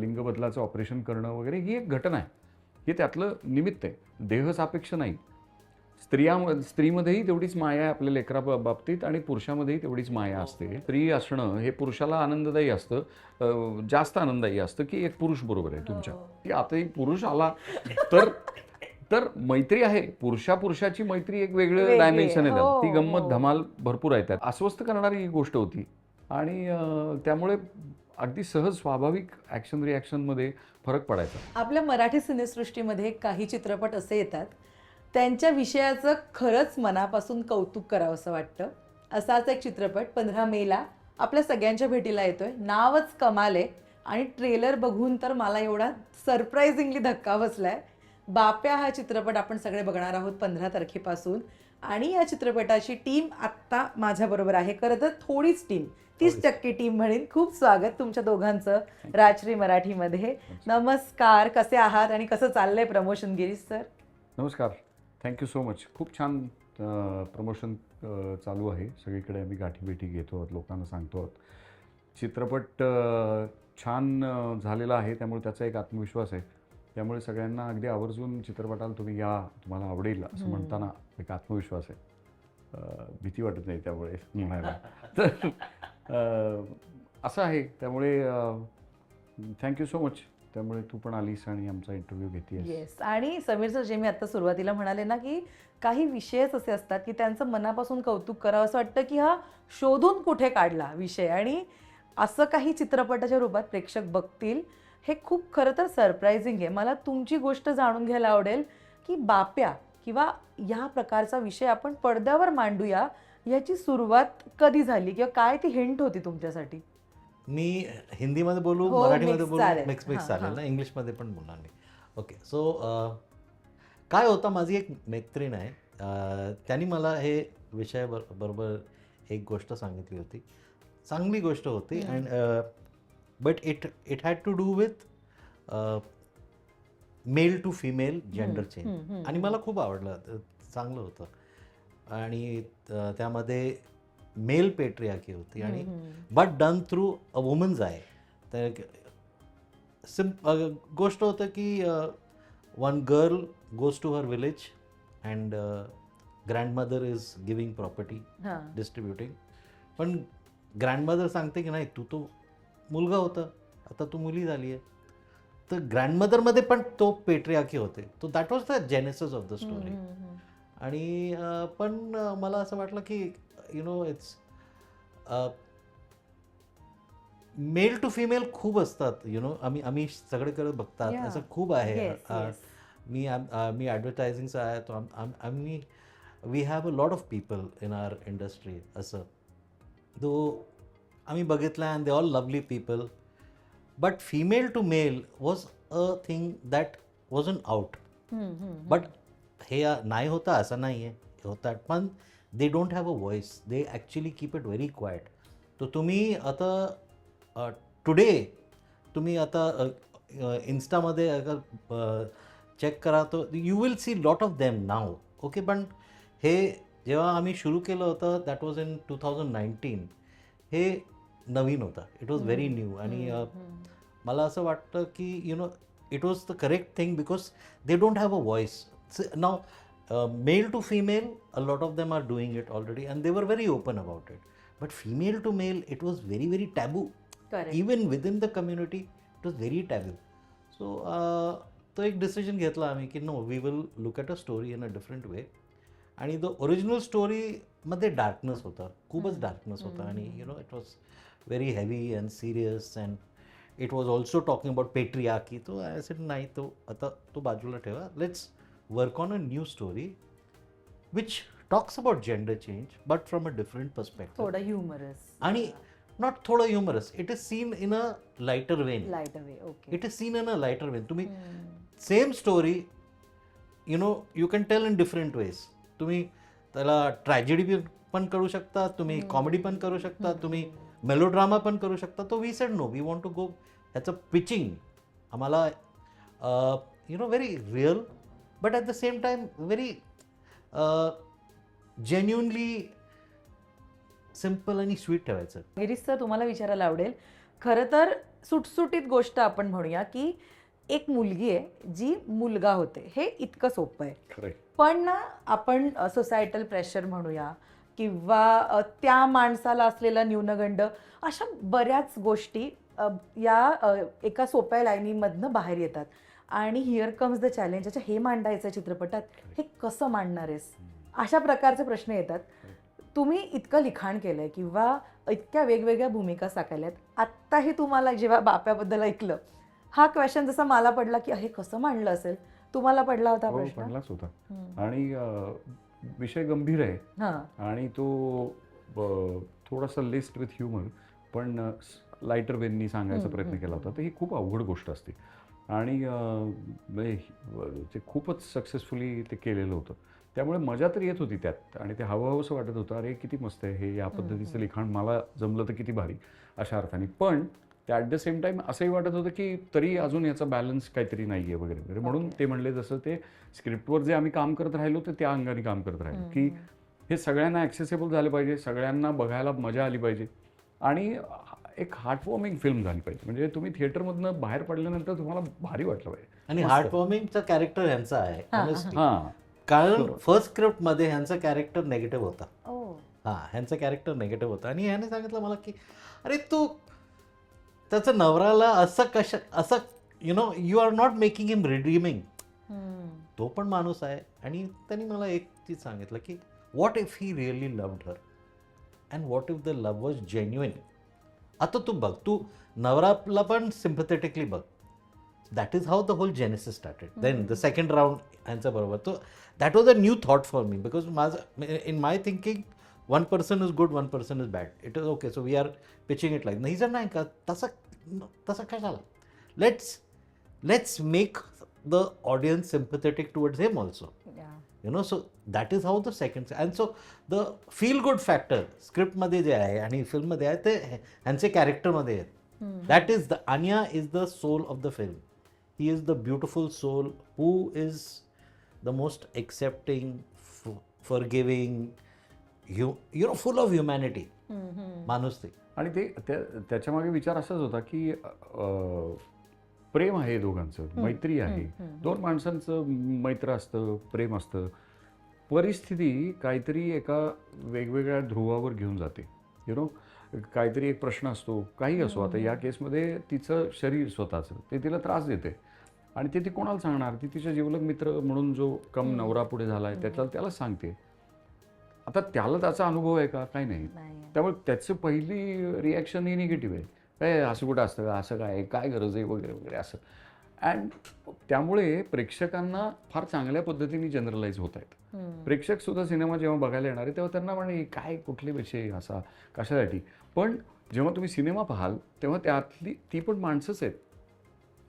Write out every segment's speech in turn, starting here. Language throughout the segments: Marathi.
लिंग बदलाचं ऑपरेशन करणं वगैरे ही एक घटना आहे. हे त्यातलं निमित्त आहे. देहसापेक्ष नाही. स्त्रीमध्येही तेवढीच माया आहे आपल्या बाबतीत आणि पुरुषामध्येही तेवढीच माया असते. स्त्री असणं हे पुरुषाला आनंददायी असतं, जास्त आनंददायी असतं की एक पुरुष बरोबर आहे तुमच्या. की आताही पुरुष आला तर तर मैत्री आहे. पुरुषाची मैत्री एक वेगळं वेगळी आहे. डायमेन्शन आहे त्याला. हो, ती गंमत हो. धमाल भरपूर आहे त्यात. अस्वस्थ करणारी ही गोष्ट होती आणि त्यामुळे अगदी सहज स्वाभाविक ॲक्शन रिॲक्शनमध्ये फरक पडायचा. आपल्या मराठी सिनेसृष्टीमध्ये काही चित्रपट असे येतात त्यांच्या विषयाचं खरंच मनापासून कौतुक करावंसं वाटतं. असाच एक चित्रपट 15 मेला आपल्या सगळ्यांच्या भेटीला येतोय. नावच कमाल आहे आणि ट्रेलर बघून तर मला एवढा सरप्राइझिंगली धक्का बसलाय. बाप्या हा चित्रपट आपण सगळे बघणार आहोत 15 तारखेपासून आणि या चित्रपटाची टीम आत्ता माझ्याबरोबर आहे. खरं तर थोडीच टीम, 30% टीम म्हणेन. खूप स्वागत तुमच्या दोघांचं राजश्री मराठीमध्ये. नमस्कार, कसे आहात आणि कसं चाललंय प्रमोशन गिरीश सर? नमस्कार, थँक्यू सो मच. खूप छान प्रमोशन चालू आहे. सगळीकडे आम्ही गाठीभेटी घेतो आहोत, लोकांना सांगतो आहोत. चित्रपट छान झालेला आहे, त्यामुळे त्याचा एक आत्मविश्वास आहे. त्यामुळे सगळ्यांना अगदी आवर्जून चित्रपटाला तुम्ही या, तुम्हाला आवडेल असं म्हणताना एक आत्मविश्वास आहे. भीती वाटत नाही त्यामुळे म्हणायला. तर असं आहे. त्यामुळे थँक्यू सो मच. त्यामुळे तू पण आलीस आणि आमचा इंटरव्ह्यू घेतेस. येस. आणि समीर सर, जे मी आता सुरुवातीला म्हणाले ना की काही विषयच असे असतात की त्यांचं मनापासून कौतुक करावं असं वाटतं की हा शोधून कुठे काढला विषय आणि असं काही चित्रपटाच्या रूपात प्रेक्षक बघतील हे खूप खरं तर सरप्रायझिंग आहे. मला तुमची गोष्ट जाणून घ्यायला आवडेल की बाप्या किंवा या प्रकारचा विषय आपण पडद्यावर मांडूया याची सुरुवात कधी झाली किंवा काय ती हिंट होती तुमच्यासाठी? मी हिंदीमध्ये बोलू, हो, मराठीमध्ये mix बोलू, चालेल. मिक्स हां, चालेल हां. ना, इंग्लिशमध्ये पण बोलणार मी. ओके. सो काय होतं, माझी एक मैत्रीण आहे, त्यांनी मला हे बरोबर एक गोष्ट सांगितली होती. चांगली गोष्ट होती and but it had to do with male to female gender change आणि मला खूप आवडलं. चांगलं होतं आणि त्यामध्ये मेल पेट्रियार्की होती आणि but done through a woman's eye. तर गोष्ट होतं की one girl goes to her village and grandmother is giving property, distributing. पण ग्रँडमदर सांगते की नाही, तू तो मुलगा होता, आता तू मुली झाली आहे. तर ग्रँडमदरमध्ये पण तो पेट्रियार्की होते. तो that was the genesis of the story. आणि पण मला असं वाटलं की इट्स मेल टू फिमेल खूप असतात. आम्ही सगळीकडे बघतात, असं खूप आहे. मी ॲडव्हर्टायझिंगचा आहे, तो आम्ही we have a lot of people in our industry. असं तो आम्ही बघितलं and they all lovely people. But female to male was a thing that was an out. But हे नाही होतं असं नाही आहे, होतात. पण they don't have a voice. They actually keep it very quiet. तर तुम्ही आता टुडे तुम्ही आता इन्स्टामध्ये अगर चेक करा तर you will see lot of them now. Okay. पण हे जेव्हा आम्ही सुरू केलं होतं दॅट वॉज इन 2019. हे नवीन होतं. It was very new. आणि मला असं वाटतं की it was the correct thing because they don't have a voice. Now male to female, a lot of them are doing it already and they were very open about it. But female to male, it was very, very taboo. Correct. Even within the community, it was very taboo. So, तो एक डिसिजन घेतला आम्ही की no, we will look at a story in a different way. आणि द ओरिजिनल स्टोरीमध्ये डार्कनेस होता, खूपच डार्कनेस होता. आणि it was very heavy and serious and it was also talking about patriarchy. तो आय सेड नाही, तो आता तो बाजूला ठेवा. Let's work on a new story which talks about gender change but from a different perspective. थोडं ह्युमरस आणि not थोडं humorous, it is seen in a lighter vein. Light away. Okay. It is seen in a lighter vein. तुम्ही same story you can tell in different ways. तुम्ही त्याला ट्रॅजेडी पण करू शकता, तुम्ही कॉमेडी पण करू शकता, तुम्ही मेलोड्रामा पण करू शकता. तो we said no, we want to go ह्याचं पिचिंग आम्हाला very real but at the same time very genuinely simple आणि स्वीट ठेवायचं. गिरीश सर, तुम्हाला विचारायला आवडेल, खरं तर सुटसुटीत गोष्ट आपण म्हणूया की एक मुलगी आहे जी मुलगा होते, हे इतकं सोपं आहे. खरंय. पण ना आपण सोसायटल प्रेशर म्हणूया किंवा त्या माणसाला असलेला न्यूनगंड, अशा बऱ्याच गोष्टी एका सोप्या लाईनीमधनं बाहेर येतात. आणि हिअर कम्स द चॅलेंज, अच्छा हे मांडायचं चित्रपटात, हे कसं मांडणार आहेस, अशा प्रकारचे प्रश्न येतात. तुम्ही इतकं लिखाण केलंय किंवा इतक्या वेगवेगळ्या भूमिका साकारल्यात, आत्ताही तुम्हाला जेव्हा बाप्याबद्दल ऐकलं, हा क्वेश्चन जसा मला पडला की हे कसं मांडलं असेल, तुम्हाला पडला होता हो, प्रश्न? पडलाच होता. हम्म. आणि विषय गंभीर आहे हां. आणि तो थोडासा लेस्ड विथ ह्युमर, पण लाईटर वेननी सांगायचा प्रयत्न केला होता. तर ही खूप अवघड गोष्ट असते आणि ते खूपच सक्सेसफुली ते केलेलं होतं. त्यामुळे मजा तर येत होती त्यात आणि ते हवंहवंसं वाटत होतं, अरे किती मस्त आहे हे, या पद्धतीचं लिखाण मला जमलं तर किती भारी, अशा अर्थाने. पण ॲट द सेम टाईम असंही वाटत होतं की तरी अजून याचा बॅलन्स काहीतरी नाही आहे वगैरे वगैरे. म्हणून ते म्हणले, जसं ते स्क्रिप्टवर जे आम्ही काम करत राहिलो तर त्या अंगाने काम करत राहिलो की हे सगळ्यांना ॲक्सेसिबल झालं पाहिजे, सगळ्यांना बघायला मजा आली पाहिजे आणि एक हार्टवॉर्मिंग फिल्म झाली पाहिजे. म्हणजे तुम्ही थिएटरमधनं बाहेर पडल्यानंतर तुम्हाला भारी वाटलं पाहिजे. आणि हार्टवॉर्मिंगचा कॅरेक्टर ह्यांचा आहे honestly. हां, कारण फर्स्ट स्क्रिप्टमध्ये ह्यांचा कॅरेक्टर नेगेटिव्ह होता. ओ. ह्यांचा कॅरेक्टर नेगेटिव्ह होता आणि ह्याने सांगितलं मला की अरे तू त्याचा नवऱ्याला असं you are not making him redeeming. तो पण माणूस आहे. आणि त्यांनी मला एक चीज सांगितलं की what if he really loved her and what if the love was genuine. आता तू बघ, तू नवराला पण सिम्पथेटिकली बघ. That is how the whole genesis started. Then the second round यांच्या बरोबर, तो that was a new thought for me, because माझं in my thinking one person is good, one person is bad, it is okay, so we are pitching it like. नाही जर नाही का तसं कशाला. Let's make the audience sympathetic towards him also. So that is how the second. And so the feel good factor स्क्रिप्टमध्ये जे आहे आणि फिल्ममध्ये आहे ते ह्यांचे कॅरेक्टरमध्ये आहेत. That is the Anya is the soul of the film. He is the beautiful soul who is the most accepting, forgiving, full of humanity माणूस ते. आणि त्याच्यामागे विचार असाच होता की प्रेम आहे दोघांचं, मैत्री आहे, दोन माणसांचं मैत्र असतं, प्रेम असतं. परिस्थिती काहीतरी एका वेगवेगळ्या ध्रुवावर घेऊन जाते. काहीतरी एक प्रश्न असतो, काही असो. आता या केसमध्ये तिचं शरीर स्वतःचं ते तिला त्रास देते आणि ते ती कोणाला सांगणार? ती तिच्या जिवलग मित्र म्हणून जो कम नवरा पुढे झाला आहे त्याला सांगते. आता त्याला त्याचा अनुभव आहे का? काही नाही. त्यामुळे त्याचं पहिली रिॲक्शन ही निगेटिव्ह आहे. काय असं कुठं असतं का, असं काय गरज आहे वगैरे वगैरे असं. अँड त्यामुळे प्रेक्षकांना फार चांगल्या पद्धतीने जनरलाइज होत आहेत. प्रेक्षक सुद्धा सिनेमा जेव्हा बघायला येणार आहे तेव्हा त्यांना म्हणे काय कुठले विषय असा कशासाठी. पण जेव्हा तुम्ही सिनेमा पाहाल तेव्हा त्यातली ती पण माणसंच आहेत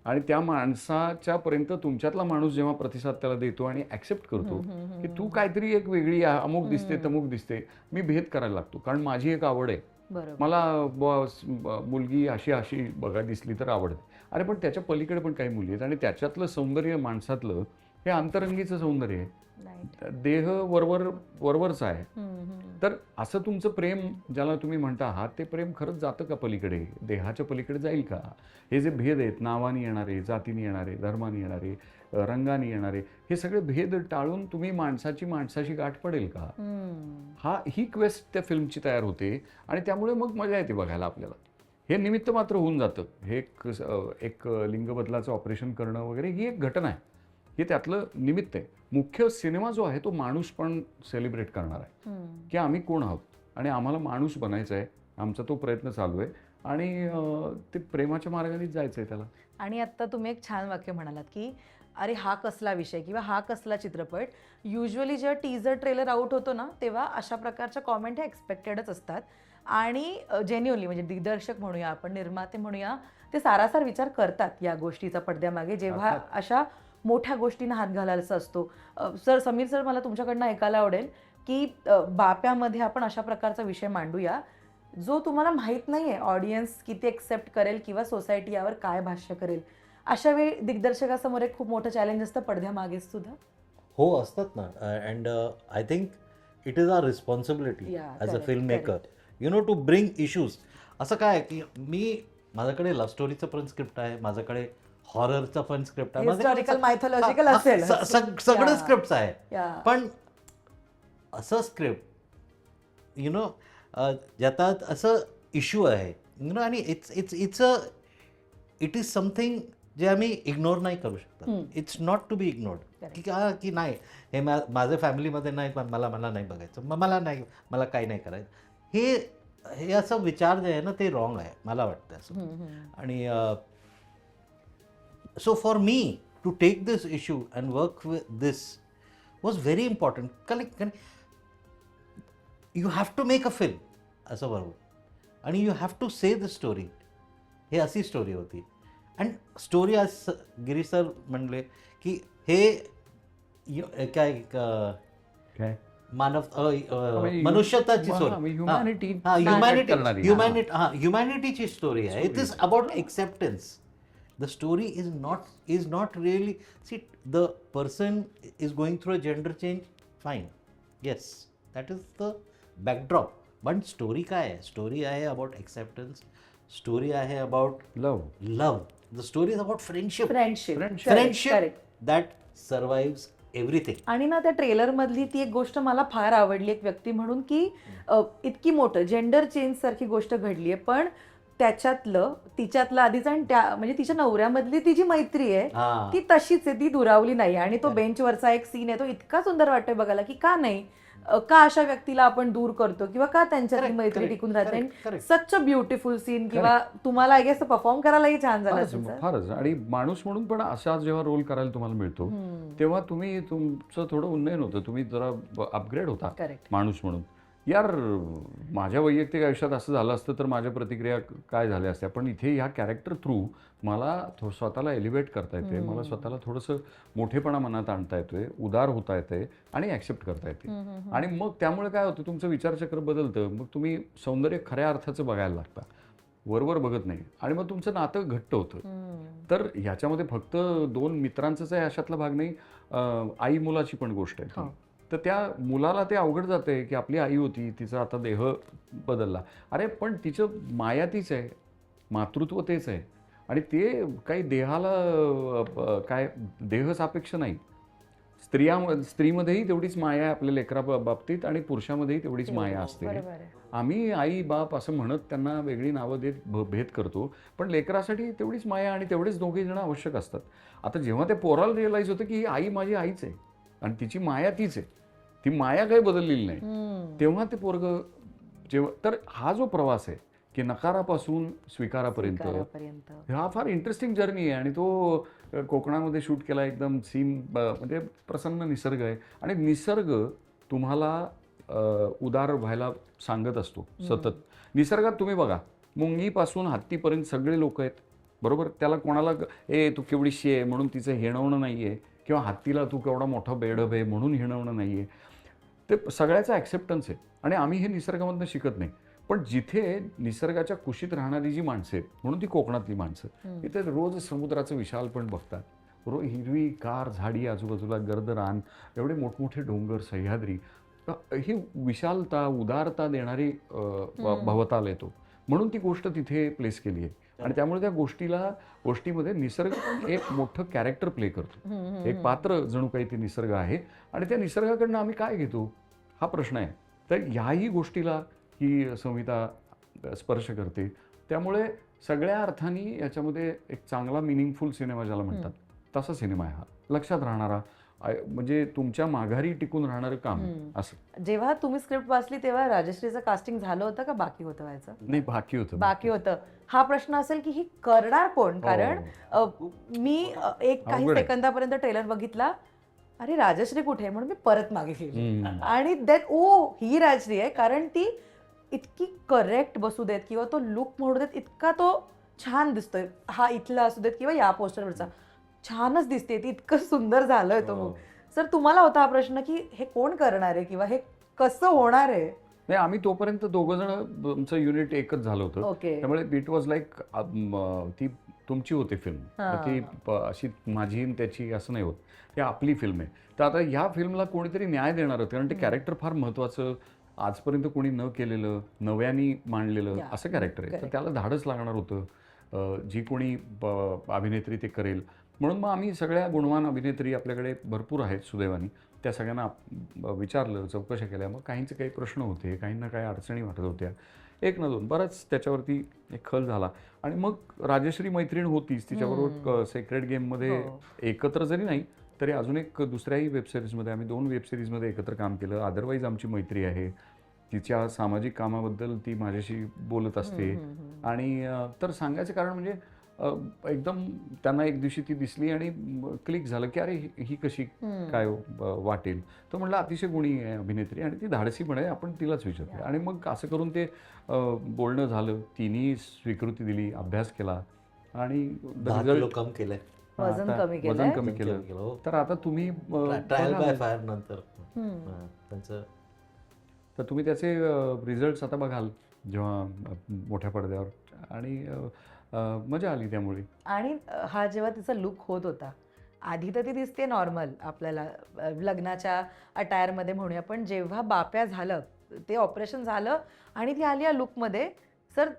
आणि त्या माणसाच्यापर्यंत तुमच्यातला माणूस जेव्हा प्रतिसाद त्याला देतो आणि ॲक्सेप्ट करतो की तू काहीतरी एक वेगळी अमुक दिसते तमुक दिसते, मी भेद करायला लागतो कारण माझी एक आवड आहे. मला मुलगी अशी बघा दिसली तर आवडते. अरे पण त्याच्या पलीकडे पण काही मुली आहेत आणि त्याच्यातलं सौंदर्य माणसातलं हे अंतरंगीचं सौंदर्य आहे. देह वरवरचा आहे. तर असं तुमचं प्रेम ज्याला तुम्ही म्हणता आहात ते प्रेम खरंच जातं का पलीकडे, देहाच्या पलीकडे जाईल का? हे जे भेद आहेत, नावाने येणारे, जातीने येणारे, धर्माने येणारे, रंगाने येणारे, हे सगळे भेद टाळून तुम्ही माणसाशी गाठ पडेल का? ही क्वेस्ट त्या फिल्मची तयार होते आणि त्यामुळे मग मजा येते बघायला आपल्याला. हे निमित्त मात्र होऊन जातं. हे एक लिंगबदलाचं ऑपरेशन करणं वगैरे ही एक घटना आहे, हे त्यातलं निमित्त आहे. मुख्य सिनेमा जो आहे तो माणूस पण सेलिब्रेट करणार आहे की आम्ही कोण आहोत आणि आम्हाला माणूस बनायचं आहे. आमचा तो प्रयत्न चालू आहे आणि ते प्रेमाच्या मार्गानेच जायचं आहे त्याला. आणि आत्ता तुम्ही एक छान वाक्य म्हणालात की अरे हा कसला विषय किंवा हा कसला चित्रपट. युजली जेव्हा टीजर ट्रेलर आउट होतो ना तेव्हा अशा प्रकारच्या कॉमेंट ह्या एक्सपेक्टेडच असतात आणि जेन्युअनली म्हणजे दिग्दर्शक म्हणूया आपण, निर्माते म्हणूया, ते सारासार विचार करतात या गोष्टीचा पडद्यामागे जेव्हा अशा मोठ्या गोष्टींना हात घालायचा असतो. समीर सर, मला तुमच्याकडनं ऐकायला आवडेल की बाप्यामध्ये आपण अशा प्रकारचा विषय मांडूया जो तुम्हाला माहीत नाही आहे ऑडियन्स किती एक्सेप्ट करेल किंवा सोसायटी यावर काय भाष्य करेल. अशा वेळी दिग्दर्शकासमोर एक खूप मोठं चॅलेंज असतं पडद्यामागेच सुद्धा. हो असतात ना. And I think it is our responsibility as a filmmaker to bring issues. असं काय की मी माझ्याकडे लव्ह स्टोरीचं पण स्क्रिप्ट आहे, माझ्याकडे हॉररचं पण स्क्रिप्ट आहे, Historical, mythological असेल. सगळे Yeah. स्क्रिप्ट आहे. Yeah. पण असं स्क्रिप्ट ज्यात असं इश्यू आहे आणि इट इज समथिंग जे आम्ही इग्नोर नाही करू शकत. It's not to be ignored की नाही हे माझ्या फॅमिलीमध्ये नाही, पण मला नाही बघायचं, मला काही नाही करायचं. हे असं विचार जे आहे ना ते रॉंग आहे मला वाटतं असं. आणि so for me to take this issue and work with this was very important. कारण you have to make a film असं बरोबर, आणि you have to say the story. हे अशी स्टोरी होती. अँड स्टोरी आज गिरीश सर म्हणले की हे काय काय मानव म्हणजे मनुष्यताची हा, स्टोरी, humanity करणारी. ह्युमॅनिटीची स्टोरी आहे. It is about acceptance. The story is not really, see, the person is going through a gender change, fine, yes, that is the backdrop. But story काय आहे? Story आहे about acceptance. Story आहे about love. The story is about friendship. Friendship that survives everything. आणि ना त्या ट्रेलर मधली ती एक गोष्ट मला फार आवडली एक व्यक्ती म्हणून, की इतकी मोठं जेंडर चेंज सारखी गोष्ट घडली आहे, पण तिच्यातलं आधीच आणि त्या म्हणजे तिच्या नवऱ्यामधली ती जी मैत्री आहे ती तशीच आहे, ती दुरावली नाही. आणि तो बेंचवरचा एक सीन आहे तो इतका सुंदर वाटतोय बघायला, की का नाही, का अशा व्यक्तीला आपण दूर करतो किंवा का त्यांच्यातली मैत्री टिकून राहते. सच अ ब्युटिफुल सीन. किंवा तुम्हाला आय गेस परफॉर्म करायलाही छान झालं फारच. आणि माणूस म्हणून पण असा जेव्हा रोल करायला तुम्हाला मिळतो तेव्हा तुमचं थोडं उन्नयन होतं, तुम्ही जरा अपग्रेड होता माणूस म्हणून. यार माझ्या वैयक्तिक आयुष्यात असं झालं असतं तर माझ्या प्रतिक्रिया काय झाल्या असत्या, पण इथे ह्या कॅरेक्टर थ्रू मला स्वतःला एलिव्हेट करता येते, मला स्वतःला थोडंसं मोठेपणा मनात आणता येतोय, उदार होता येते आणि ॲक्सेप्ट करता येते. आणि मग त्यामुळे काय होतं, तुमचं विचारचक्र बदलतं. मग तुम्ही सौंदर्य खऱ्या अर्थाचं बघायला लागता, वरवर बघत नाही. आणि मग तुमचं नातं घट्ट होतं. तर ह्याच्यामध्ये फक्त दोन मित्रांचंच आहे अशातला भाग नाही, आई मुलाची पण गोष्ट आहे. तर त्या मुलाला ते अवघड जाते की आपली आई होती, तिचा आता देह बदलला. अरे पण तिचं माया तीच आहे, मातृत्व तेच आहे. आणि ते काही देहाला काय देहसापेक्ष नाही. स्त्रीमध्येही तेवढीच माया आहे आपल्या लेकरा बाबतीत आणि पुरुषामध्येही तेवढीच माया असते. आम्ही आई बाप असं म्हणत त्यांना वेगळी नावं देत भेद करतो, पण लेकरासाठी तेवढीच माया आणि तेवढेच दोघे जण आवश्यक असतात. आता जेव्हा ते पोराला रिअलाईज होतं की ही आई माझी आईच आहे आणि तिची माया तीच आहे, ती माया काही बदललेली नाही, तेव्हा ते पोरगं जेव्हा. तर हा जो प्रवास आहे की नकारापासून स्वीकारापर्यंत, हा फार इंटरेस्टिंग जर्नी आहे. आणि तो कोकणामध्ये शूट केला, एकदम सीन म्हणजे प्रसन्न निसर्ग आहे. आणि निसर्ग तुम्हाला उदार व्हायला सांगत असतो सतत. निसर्गात तुम्ही बघा, मुंगीपासून हत्तीपर्यंत सगळे लोक आहेत, बरोबर. त्याला कोणाला तू केवढीशी आहे म्हणून तिचं हिणवणं नाही आहे, किंवा हत्तीला तू केवढा मोठा बेडब आहे म्हणून हिणवणं नाही आहे. ते सगळ्याचा ॲक्सेप्टन्स आहे. आणि आम्ही हे निसर्गामधनं शिकत नाही. पण जिथे निसर्गाच्या कुशीत राहणारी जी माणसं आहेत, म्हणून ती कोकणातली माणसं, तिथे रोज समुद्राचं विशाल पण बघतात, रोज हिरवी कार झाडी, आजूबाजूला गर्द रान, एवढे मोठमोठे डोंगर, सह्याद्री, ही विशालता उदारता देणारी भवताल येतो. म्हणून ती गोष्ट तिथे प्लेस केली आहे. आणि त्यामुळे त्या गोष्टीमध्ये निसर्ग एक मोठं कॅरेक्टर प्ले करतो, एक पात्र जणू काही ते निसर्ग आहे. आणि त्या निसर्गाकडनं आम्ही काय घेतो हा प्रश्न आहे. तर ह्याही गोष्टीला ही संहिता स्पर्श करते. त्यामुळे सगळ्या अर्थाने याच्यामध्ये एक चांगला मिनिंगफुल सिनेमा ज्याला म्हणतात तसा सिनेमा आहे हा. लक्षात राहणारा, म्हणजे तुमच्या माघारी टिकून राहणारं काम असं. जेव्हा तुम्ही स्क्रिप्ट वाचली तेव्हा राजश्रीचं कास्टिंग झालं होतं का बाकी होतं व्हायचं? नाही, बाकी होतं. हा प्रश्न असेल की ही करणार कोण? कारण मी एक काही सेकंदापर्यंत ट्रेलर बघितला, अरे राजश्री कुठे आहे म्हणून मी परत मागे गेली. आणि देट ही राजश्री आहे, कारण ती इतकी करेक्ट बसू देत किंवा तो लुक म्हणू देत, इतका तो छान दिसतोय. हा इथला असू देत किंवा या पोस्टरवरचा छानच दिसते ती, इतकं सुंदर झालंय तो. सर तुम्हाला होता हा प्रश्न की हे कोण करणार आहे किंवा हे कसं होणार आहे? नाही, आम्ही तोपर्यंत दोघं जण, आमचं युनिट एकच झालं होतं. त्यामुळे इट वॉज लाईक ती तुमची होती फिल्म, ती अशी माझी त्याची असं नाही होत, ती आपली फिल्म आहे. तर आता ह्या फिल्मला कोणीतरी न्याय देणार होतं, कारण ते कॅरेक्टर फार महत्त्वाचं, आजपर्यंत कोणी न केलेलं, नव्याने मांडलेलं असं कॅरेक्टर आहे. तर त्याला धाडस लागणार होतं. जी कोणी अभिनेत्री ते करेल. म्हणून मग आम्ही सगळ्या गुणवान अभिनेत्री आपल्याकडे भरपूर आहेत सुदैवाने. त्या सगळ्यांना विचारलं, चौकशा केल्या. मग काहींचे काही प्रश्न होते, काहींना काही अडचणी वाटत होत्या. एक ना दोन बराच त्याच्यावरती एक खल झाला. आणि मग राजश्री मैत्रीण होतीच. तिच्याबरोबर सेक्रेट गेममध्ये एकत्र जरी नाही तरी अजून एक दुसऱ्याही वेबसिरीजमध्ये आम्ही 2 वेबसिरीजमध्ये एकत्र काम केलं. अदरवाईज आमची मैत्री आहे. तिच्या सामाजिक कामाबद्दल ती माझ्याशी बोलत असते. आणि तर सांगायचं कारण म्हणजे एकदम त्यांना एक दिवशी ती दिसली आणि क्लिक झालं की अरे ही कशी काय वाटेल. तर म्हटलं अतिशय गुणी आहे अभिनेत्री आणि ती धाडसी पण आहे, आपण तिलाच विचारूया. आणि मग असं करून ते बोलणं झालं. तिने स्वीकृती दिली, अभ्यास केला आणि 10 किलो कम केलंय. वजन कमी केलंय? वजन कमी केलं. हो. तर आता तुम्ही ट्रायल बाय फायर नंतर त्यांचं तर तुम्ही त्याचे रिझल्ट्स आता बघाल जेव्हा मोठ्या पडद्यावर. आणि मजा आली त्यामुळे. आणि हा जेव्हा तिचा लुक होत होता, आधी तर ती दिसते नॉर्मल आपल्याला लग्नाच्या अटायरमध्ये म्हणूया, पण जेव्हा बाप्या झालं, ते ऑपरेशन झालं आणि ती आली या लुकमध्ये, सर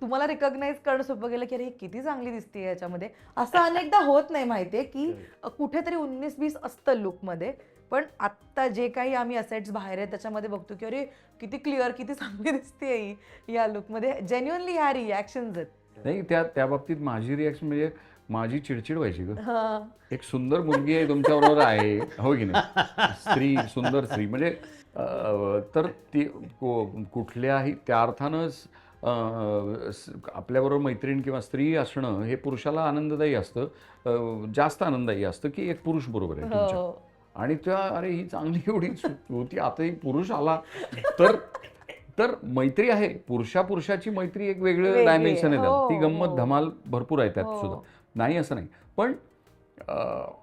तुम्हाला रिकॉग्नाइज करणं सोपं गेलं की अरे ही किती चांगली दिसते याच्यामध्ये. असं अनेकदा होत नाही माहितीये की कुठेतरी 19-20 असतं लुकमध्ये, पण आत्ता जे काही आम्ही असेट्स बाहेर आहेत त्याच्यामध्ये बघतो की अरे किती क्लिअर, किती चांगली दिसते ही या लुकमध्ये. जेन्युअनली ह्या रिॲक्शन्स आहेत. नाही त्या बाबतीत माझी रिॲक्शन म्हणजे माझी चिडचिड व्हायची ग. एक सुंदर मुलगी आहे तुमच्याबरोबर आहे, हो की नाही, स्त्री, सुंदर स्त्री म्हणजे तर ती कुठल्याही त्या अर्थानं आपल्याबरोबर मैत्रीण किंवा स्त्री असणं हे पुरुषाला आनंददायी असतं, जास्त आनंददायी असतं की एक पुरुष बरोबर आहे तुमच्या. आणि त्या अरे ही चांगली एवढी होती, आता एक पुरुष आला तर मैत्री आहे. पुरुषाची मैत्री एक वेगळं डायमेन्शन आहे त्याला. ती गंमत धमाल भरपूर आहे त्यात सुद्धा, नाही असं नाही. पण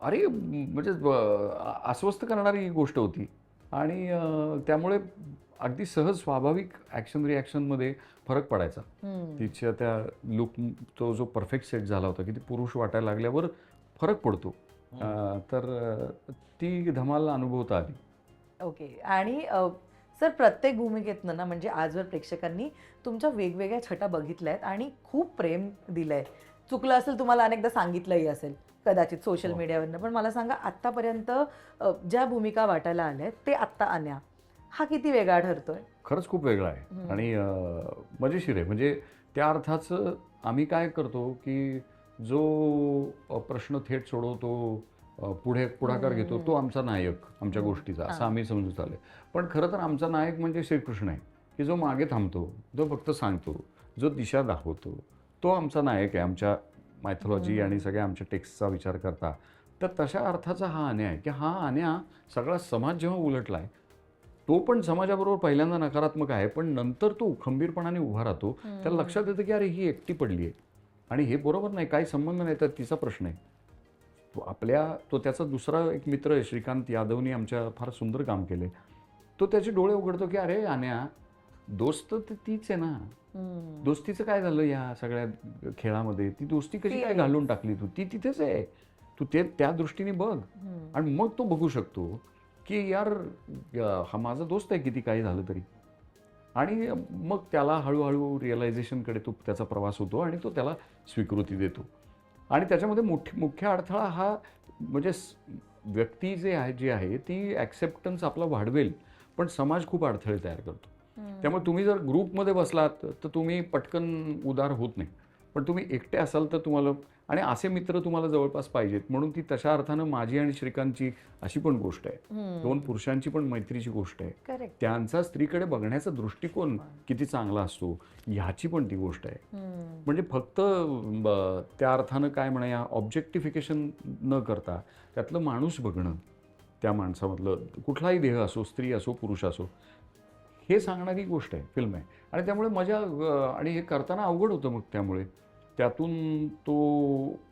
अरे म्हणजे अस्वस्थ करणारी गोष्ट होती. आणि त्यामुळे अगदी सहज स्वाभाविक ॲक्शन रिॲक्शनमध्ये फरक पडायचा. तिच्या त्या लुक तो जो परफेक्ट सेट झाला होता की ती पुरुष वाटायला लागल्यावर फरक पडतो. तर ती धमाल अनुभवता आली. ओके. आणि सर प्रत्येक भूमिकेतनं ना, म्हणजे आजवर प्रेक्षकांनी तुमच्या वेगवेगळ्या छटा बघितल्या आहेत आणि खूप प्रेम दिलंय. चुकलं असेल तुम्हाला अनेकदा सांगितलंही असेल कदाचित सोशल मीडियावरनं, पण मला सांगा आत्तापर्यंत ज्या भूमिका वाटायला आल्या आहेत ते आत्ता आण्या हा किती वेगळा ठरतोय? खरंच खूप वेगळा आहे आणि मजेशीर आहे. म्हणजे त्या अर्थाचं आम्ही काय करतो की जो प्रश्न थेट सोडवतो, पुढाकार घेतो, तो आमचा नायक आमच्या गोष्टीचा, असं आम्ही समजूत आलं. पण खरं तर आमचा नायक म्हणजे श्रीकृष्ण आहे की जो मागे थांबतो, जो फक्त सांगतो, जो दिशा दाखवतो, तो आमचा नायक आहे आमच्या मायथॉलॉजी आणि सगळ्या आमच्या टेक्स्टचा विचार करता. तर तशा अर्थाचा हा आण्या आहे की हा आण्या सगळा समाज जेव्हा उलटला आहे, तो पण समाजाबरोबर पहिल्यांदा नकारात्मक आहे, पण नंतर तो खंबीरपणाने उभा राहतो. त्याला लक्षात येतं की अरे ही एकटी पडली आहे आणि हे बरोबर नाही, काही संबंध नाही, तर तिचा प्रश्न आहे. तो त्याचा दुसरा एक मित्र आहे श्रीकांत यादवनी आमच्या फार सुंदर काम केले. तो त्याचे डोळे उघडतो की अरे आण्या, दोस्त तर तीच आहे ना, दोस्तीचं काय झालं या सगळ्या खेळामध्ये, ती दोस्ती कशी काय घालून टाकली तू, ती तिथेच आहे, तू त्या दृष्टीने बघ. आणि मग तो बघू शकतो की यार हा माझा दोस्त आहे किती काही झालं तरी. आणि मग त्याला हळूहळू रिअलायझेशनकडे त्याचा प्रवास होतो आणि तो त्याला स्वीकृती देतो. आणि त्याच्यामध्ये मुख्य अडथळा हा म्हणजे व्यक्ती जी आहे ती ॲक्सेप्टन्स आपला वाढवेल, पण समाज खूप अडथळे तयार करतो. त्यामुळे तुम्ही जर ग्रुपमध्ये बसलात तर तुम्ही पटकन उदार होत नाही, पण तुम्ही एकटे असाल तर तुम्हाला, आणि असे मित्र तुम्हाला जवळपास पाहिजेत. म्हणून ती तशा अर्थानं माझी आणि श्रीकांतची अशी पण गोष्ट आहे, 2 पुरुषांची पण मैत्रीची गोष्ट आहे. त्यांचा स्त्रीकडे बघण्याचा दृष्टिकोन किती चांगला असतो ह्याची पण ती गोष्ट आहे. म्हणजे फक्त त्या अर्थानं काय म्हणूया ऑब्जेक्टिफिकेशन न करता त्यातलं माणूस बघणं, त्या माणसामधलं कुठलाही देह असो, स्त्री असो, पुरुष असो, हे सांगणारी गोष्ट आहे, फिल्म आहे. आणि त्यामुळे मजा, आणि हे करताना अवघड होतं. मग त्यामुळे त्यातून तो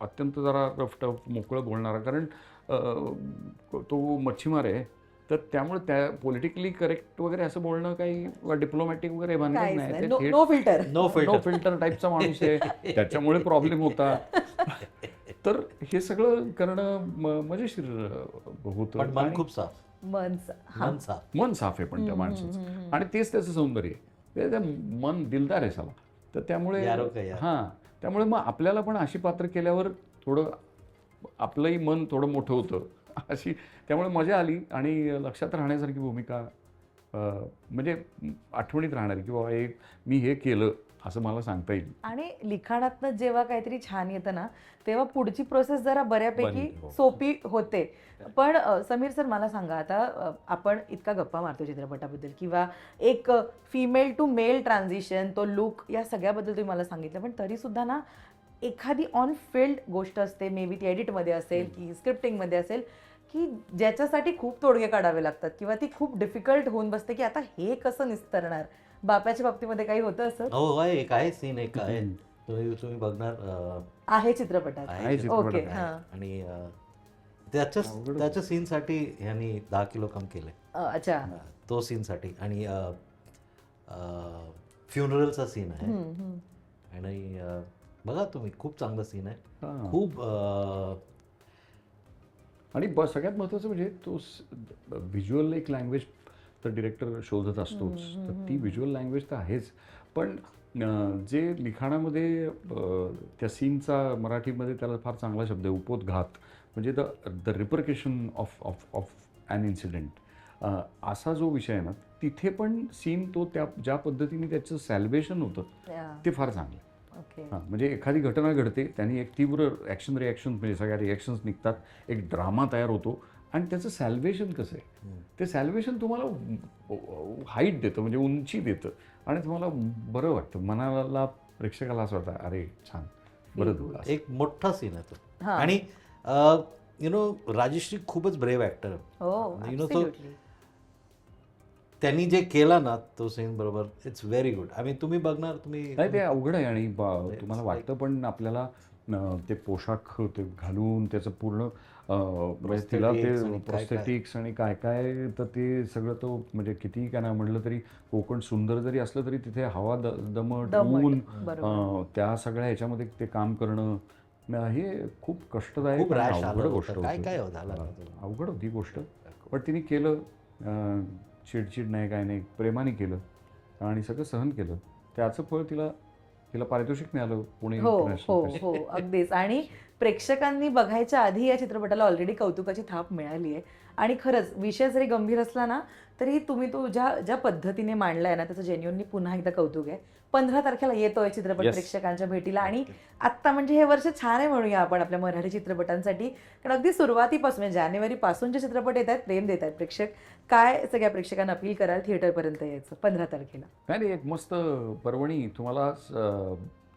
अत्यंत जरा रफटफ मोकळं बोलणारा, कारण तो मच्छीमार आहे, तर त्यामुळे त्या पॉलिटिकली करेक्ट वगैरे असं बोलणं काही डिप्लोमॅटिक वगैरे भानगड नाही. नो फिल्टर टाईपचा माणूस आहे, त्याच्यामुळे प्रॉब्लेम होता. तर हे सगळं करणं मजेशीर होतं. मन खूप साफ, मन साफ आहे पण त्या माणसाचं, आणि तेच त्याचं सौंदर्य आहे. मन दिलदार आहे साला. तर त्यामुळे हां, त्यामुळे मग आपल्याला पण अशी पात्र केल्यावर थोडं आपलंही मन थोडं मोठं होतं अशी, त्यामुळे मजा आली आणि लक्षात राहण्यासारखी भूमिका म्हणजे आठवणीत राहणारी की बाबा मी हे केलं असं मला सांगता येईल. आणि लिखाणातनं जेव्हा काहीतरी छान येतं ना, तेव्हा पुढची प्रोसेस जरा बऱ्यापैकी बनते, हो. सोपी होते. पण समीर सर मला सांगा, आता आपण इतका गप्पा मारतो चित्रपटाबद्दल किंवा एक फिमेल टू मेल ट्रान्झिशन, तो लुक, या सगळ्याबद्दल तुम्ही मला सांगितलं, पण तरी सुद्धा ना एखादी ऑन फील्ड गोष्ट असते, मे बी ती एडिटमध्ये असेल की स्क्रिप्टिंगमध्ये असेल, की ज्याच्यासाठी खूप तोडगे काढावे लागतात किंवा ती खूप डिफिकल्ट होऊन बसते की आता हे कसं निस्तरणार. बाप्याच्या बाबतीमध्ये काही होतं असं? हो आहे, एक आहे सीन, एक आहे, तुम्ही बघणार आहे चित्रपटात. आहे चित्रपटात ओके, आहे. हां. आणि त्याच्या सीनसाठी ह्यांनी 10 किलो काम केलंय. अच्छा. तो सीनसाठी. आणि फ्युनरलचा सीन आहे. आणि बघा तुम्ही, खूप चांगला सीन आहे. हां. खूप आणि सगळ्यात महत्त्वाचं म्हणजे तो व्हिज्युअल एक लँग्वेज तर डिरेक्टर शोधत असतोच, तर ती व्हिज्युअल लँग्वेज तर आहेच, पण जे लिखाणामध्ये त्या सीनचा मराठीमध्ये त्याला फार चांगला शब्द आहे, उपोद्घात, म्हणजे the repercussion of of of an incident, असा जो विषय आहे ना, तिथे पण सीन तो ज्या पद्धतीने त्याचं सॅल्वेशन होतं ते फार चांगलं आहे. ओके. हां, म्हणजे एखादी घटना घडते, त्यांनी एक तीव्र ॲक्शन रिॲक्शन, म्हणजे सगळ्या रिॲक्शन्स निघतात, एक ड्रामा तयार होतो आणि त्याचं सॅल्वेशन कसं आहे, ते सॅल्वेशन तुम्हाला हाईट देतं, म्हणजे उंची देतं आणि तुम्हाला बरं वाटतं, मनाला, प्रेक्षकाला असं वाटतं अरे छान, बरं झालं असं. एक मोठा सीन आहे तो. हां. आणि राजश्री खूपच ब्रेव्ह ॲक्टर. हो, तो absolutely. त्यांनी जे केला ना तो सीन, बरोबर, it's very good. I mean तुम्ही बघणार, नाही ते अवघड आहे आणि तुम्हाला वाटतं पण आपल्याला ते पोशाख ते घालून त्याचं पूर्ण म्हणजे तिला ते Prosthetics आणि काय काय. प्रोस्थेटिक्स आणि काय काय, तर ते सगळं तो म्हणजे कितीही काय नाही म्हटलं तरी कोकण सुंदर जरी असलं तरी तिथे हवा दमट ऊन, बरोबर. त्या सगळ्या ह्याच्यामध्ये ते काम करणं हे खूप कष्टदायक खूप आणि rash अवघड आलं गोष्ट होतं. काय होती. काय झालं होतं. अवघड होती गोष्ट, पण तिने केलं, चिडचिड नाही काय नाही, प्रेमाने केलं आणि सगळं सहन केलं, त्याचं फळ तिला पारितोषिक मिळालं पुणे हो इंटरनॅशनल हो फेस्टिवल. हो, अगदीच. आणि प्रेक्षकांनी बघायच्या आधी या चित्रपटाला ऑलरेडी कौतुकाची थाप मिळाली आहे. आणि खरंच विषय जरी गंभीर असला ना, तरी तुम्ही तो ज्या पद्धतीने मांडलाय ना, त्याचं जेन्युअनली पुन्हा एकदा कौतुक आहे. 15 तारखेला येतोय चित्रपट Yes. प्रेक्षकांच्या भेटीला. आणि आत्ता म्हणजे हे वर्ष छान आहे म्हणूया आपण आपल्या मराठी चित्रपटांसाठी, कारण अगदी सुरुवातीपासून म्हणजे जानेवारीपासून जे चित्रपट येत आहेत, प्रेम देत आहेत प्रेक्षक. काय सगळ्या प्रेक्षकांना अपील कराल थिएटरपर्यंत यायचं 15 तारखेला? नाही एक मस्त पर्वणी तुम्हाला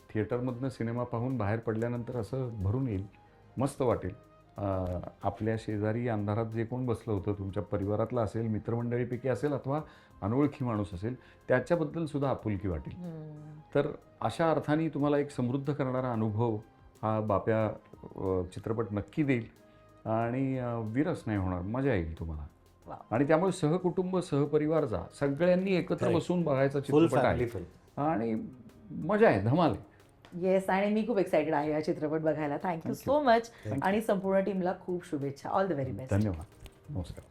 थिएटरमधनं सिनेमा पाहून बाहेर पडल्यानंतर असं भरून येईल, मस्त वाटेल. आपल्या शेजारी अंधारात जे कोण बसलं होतं, तुमच्या परिवारातलं असेल, मित्रमंडळीपैकी असेल अथवा अनोळखी माणूस असेल, त्याच्याबद्दल सुद्धा आपुलकी वाटेल. तर अशा अर्थाने तुम्हाला एक समृद्ध करणारा अनुभव हा बाप्या चित्रपट नक्की देईल आणि विरस नाही होणार, मजा येईल तुम्हाला. वा. आणि त्यामुळे सहकुटुंब सहपरिवार जा, सगळ्यांनी एकत्र Correct. बसून बघायचा फुल चित्रपट फॅमिली आहे फिल्म. आणि मजा आहे, धमाल आहे. येस, आणि मी खूप एक्सायटेड आहे हा चित्रपट बघायला. Thank you Thank you. So much. Thank you. आणि संपूर्ण टीमला खूप शुभेच्छा. All the very best. धन्यवाद, नमस्कार.